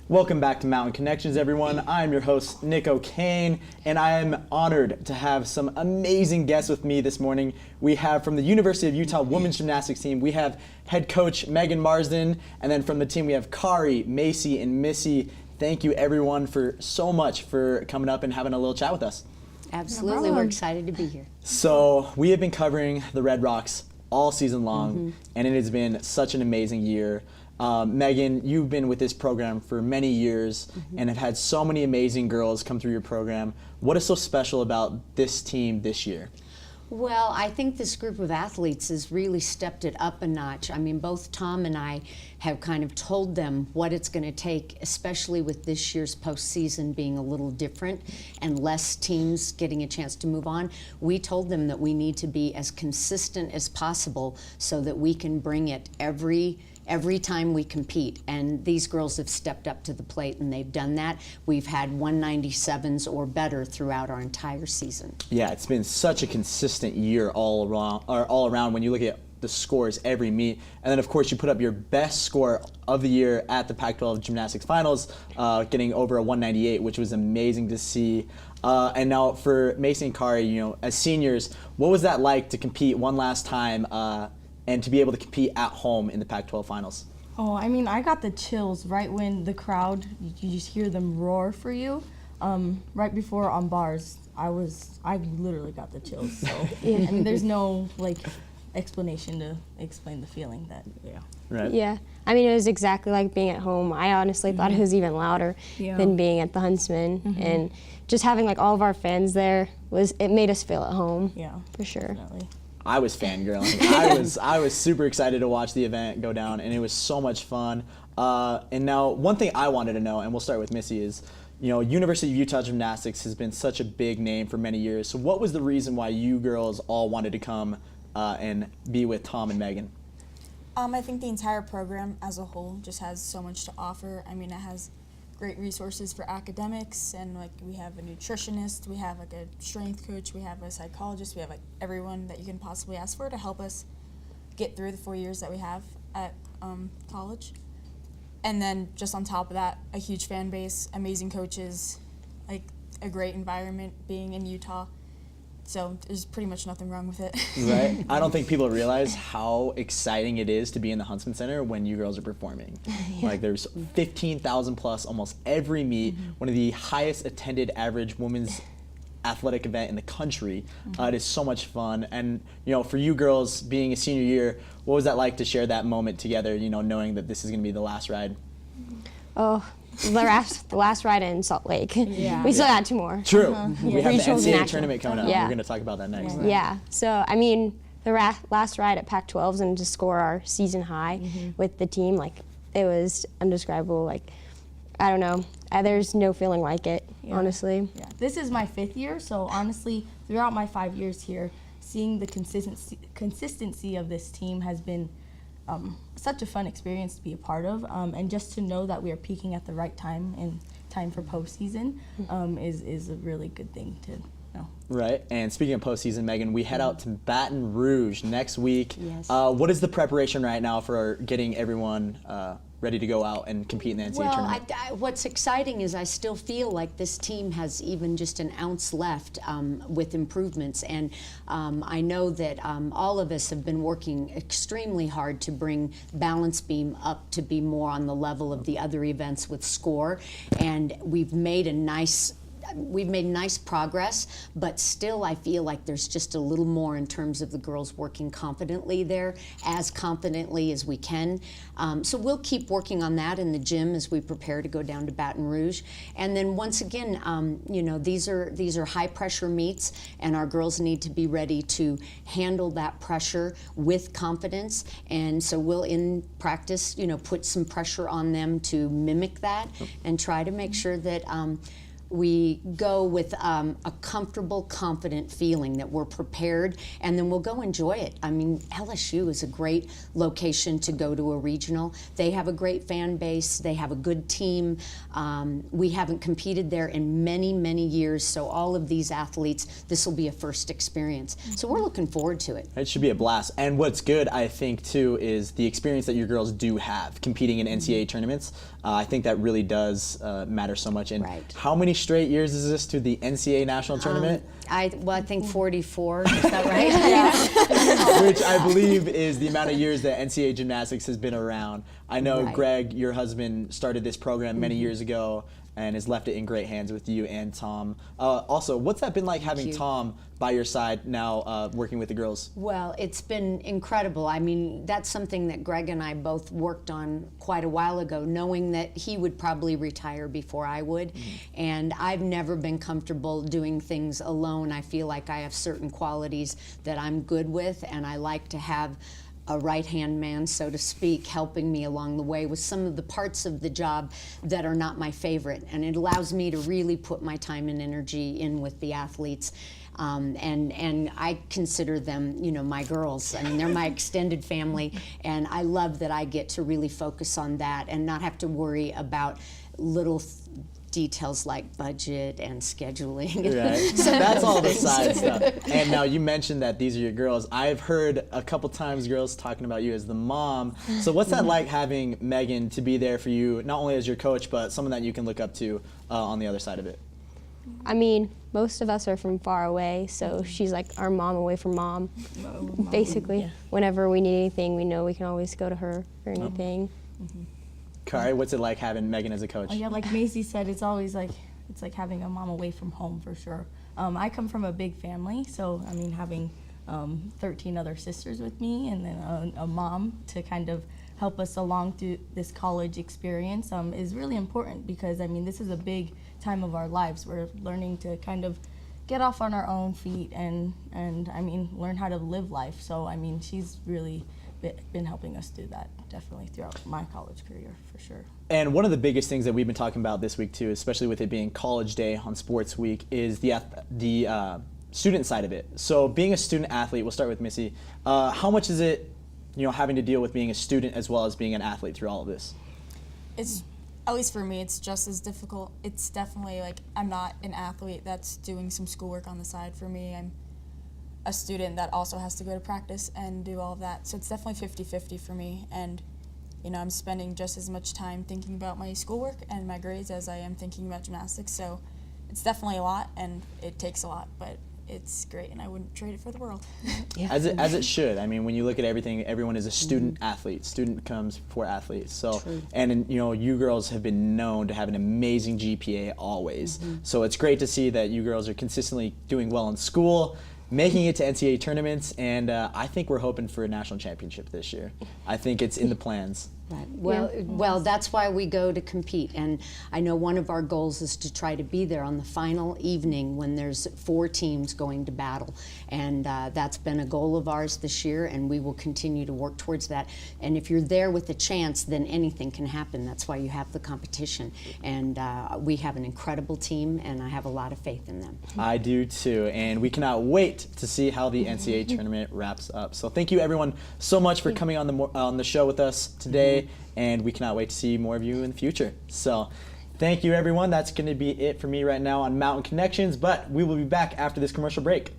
Welcome back to Mountain Connections, everyone. I'm your host, Nick O'Kane, and I am honored to have some amazing guests with me this morning. We have from the University of Utah Women's Gymnastics team, we have head coach Megan Marsden, and then from the team we have Kari, Macey, and Missy. Thank you, everyone, for so much for coming up and having a little chat with us. Absolutely, we're excited to be here. So we have been covering the Red Rocks all season long, and it has been such an amazing year. Megan, you've been with this program for many years and have had so many amazing girls come through your program. What is so special about this team this year? Well, I think this group of athletes has really stepped it up a notch. I mean, both Tom and I have kind of told them what it's going to take, especially with this year's postseason being a little different and less teams getting a chance to move on. We told them that we need to be as consistent as possible so that we can bring it every time we compete, and these girls have stepped up to the plate and they've done that. We've had 197s or better throughout our entire season. Yeah, it's been such a consistent year all around when you look at the scores every meet. And then of course you put up your best score of the year at the Pac-12 Gymnastics Finals, getting over a 198, which was amazing to see. And now for Macey and Kari, you know, as seniors, what was that like to compete one last time and to be able to compete at home in the Pac-12 Finals? Oh, I mean, I got the chills right when the crowd, you just hear them roar for you. Right before on bars, I literally got the chills. So, I mean, there's no explanation to explain the feeling that, Right. Yeah, I mean, it was exactly like being at home. I honestly thought it was even louder than being at the Huntsman. And just having all of our fans there, it made us feel at home. Yeah, for sure. Definitely. I was fangirling. I was super excited to watch the event go down, and it was so much fun. And now, one thing I wanted to know, and we'll start with Missy, is, you know, University of Utah Gymnastics has been such a big name for many years. So what was the reason why you girls all wanted to come and be with Tom and Megan? I think the entire program as a whole just has so much to offer. I mean, it has great resources for academics, and we have a nutritionist, we have a strength coach, we have a psychologist, we have everyone that you can possibly ask for to help us get through the 4 years that we have at college. And then just on top of that, a huge fan base, amazing coaches, a great environment being in Utah. So there's pretty much nothing wrong with it. Right? I don't think people realize how exciting it is to be in the Huntsman Center when you girls are performing. There's 15,000 plus almost every meet, one of the highest attended average women's athletic event in the country. It is so much fun. And, you know, for you girls being a senior year, what was that like to share that moment together, you know, knowing that this is going to be the last ride? Oh, the last ride in Salt Lake. We still got 2 more. True. We have the Regionals NCAA and tournament coming up. Yeah. We're going to talk about that next. Yeah, so I mean, the last ride at Pac-12s and to score our season high with the team, it was indescribable. I don't know, there's no feeling like it, honestly. Yeah. This is my 5th year, so honestly, throughout my 5 years here, seeing the consistency of this team has been such a fun experience to be a part of, and just to know that we are peaking at the right time and time for postseason is a really good thing to know. Right, and speaking of postseason, Megan, we head out to Baton Rouge next week. Yes. What is the preparation right now for getting everyone ready to go out and compete in the NCAA tournament? What's exciting is I still feel like this team has even just an ounce left with improvements, and I know that all of us have been working extremely hard to bring balance beam up to be more on the level of the other events with score, and we've made nice progress, but still I feel like there's just a little more in terms of the girls working confidently there, as confidently as we can. So we'll keep working on that in the gym as we prepare to go down to Baton Rouge. And then once again, you know, these are high pressure meets, and our girls need to be ready to handle that pressure with confidence. And so we'll in practice, you know, put some pressure on them to mimic that and try to make sure that we go with a comfortable, confident feeling that we're prepared, and then we'll go enjoy it. I mean, LSU is a great location to go to a regional. They have a great fan base. They have a good team. We haven't competed there in many, many years, so all of these athletes, this will be a first experience. So we're looking forward to it. It should be a blast. And what's good, I think, too, is the experience that your girls do have competing in NCAA tournaments. I think that really does matter so much. And Right. how many straight years is this to the NCAA national tournament? I think 44, is that right? Which I believe is the amount of years that NCAA Gymnastics has been around. I know, Right. Greg, your husband, started this program many years ago and has left it in great hands with you and Tom. Also, what's that been like having you. Tom by your side now working with the girls? Well, it's been incredible. I mean, that's something that Greg and I both worked on quite a while ago, knowing that he would probably retire before I would. And I've never been comfortable doing things alone. I feel like I have certain qualities that I'm good with, and I like to have a right-hand man, so to speak, helping me along the way with some of the parts of the job that are not my favorite. And it allows me to really put my time and energy in with the athletes. And I consider them, you know, my girls. I mean, they're my extended family, and I love that I get to really focus on that and not have to worry about little details like budget and scheduling. Right. So that's all the side stuff. And now you mentioned that these are your girls. I've heard a couple times girls talking about you as the mom. So what's that like having Megan to be there for you, not only as your coach, but someone that you can look up to on the other side of it? I mean, most of us are from far away, so she's like our mom away from mom. Basically, whenever we need anything, we know we can always go to her for anything. Kari, what's it like having Megan as a coach? Yeah, like Macy said, it's always like, it's like having a mom away from home for sure. I come from a big family, so I mean, having 13 other sisters with me and then a mom to kind of help us along through this college experience is really important, because I mean, this is a big time of our lives. We're learning to kind of get off on our own feet and I mean, learn how to live life. So I mean, she's really been helping us do that definitely throughout my college career for sure. And one of the biggest things that we've been talking about this week too, especially with it being College Day on Sports Week, is the student side of it. So being a student athlete, we'll start with Missy. How much is it, you know, having to deal with being a student as well as being an athlete through all of this? It's, at least for me, it's just as difficult. It's definitely like, I'm not an athlete that's doing some schoolwork on the side. For me, I'm a student that also has to go to practice and do all of that. So it's definitely 50-50 for me. And, you know, I'm spending just as much time thinking about my schoolwork and my grades as I am thinking about gymnastics. So it's definitely a lot, and it takes a lot, but it's great, and I wouldn't trade it for the world. As it should. I mean, when you look at everything, everyone is a student athlete. Student comes before athlete. So, and you know, you girls have been known to have an amazing GPA always. So it's great to see that you girls are consistently doing well in school, making it to NCAA tournaments, and I think we're hoping for a national championship this year. I think it's in the plans. Right. Well, that's why we go to compete. And I know one of our goals is to try to be there on the final evening when there's 4 teams going to battle. And that's been a goal of ours this year, and we will continue to work towards that. And if you're there with a chance, then anything can happen. That's why you have the competition. And we have an incredible team, and I have a lot of faith in them. I do too, and we cannot wait to see how the NCAA tournament wraps up. So thank you everyone so much for coming on the show with us today, and we cannot wait to see more of you in the future. So thank you everyone. That's going to be it for me right now on Mountain Connections, but we will be back after this commercial break.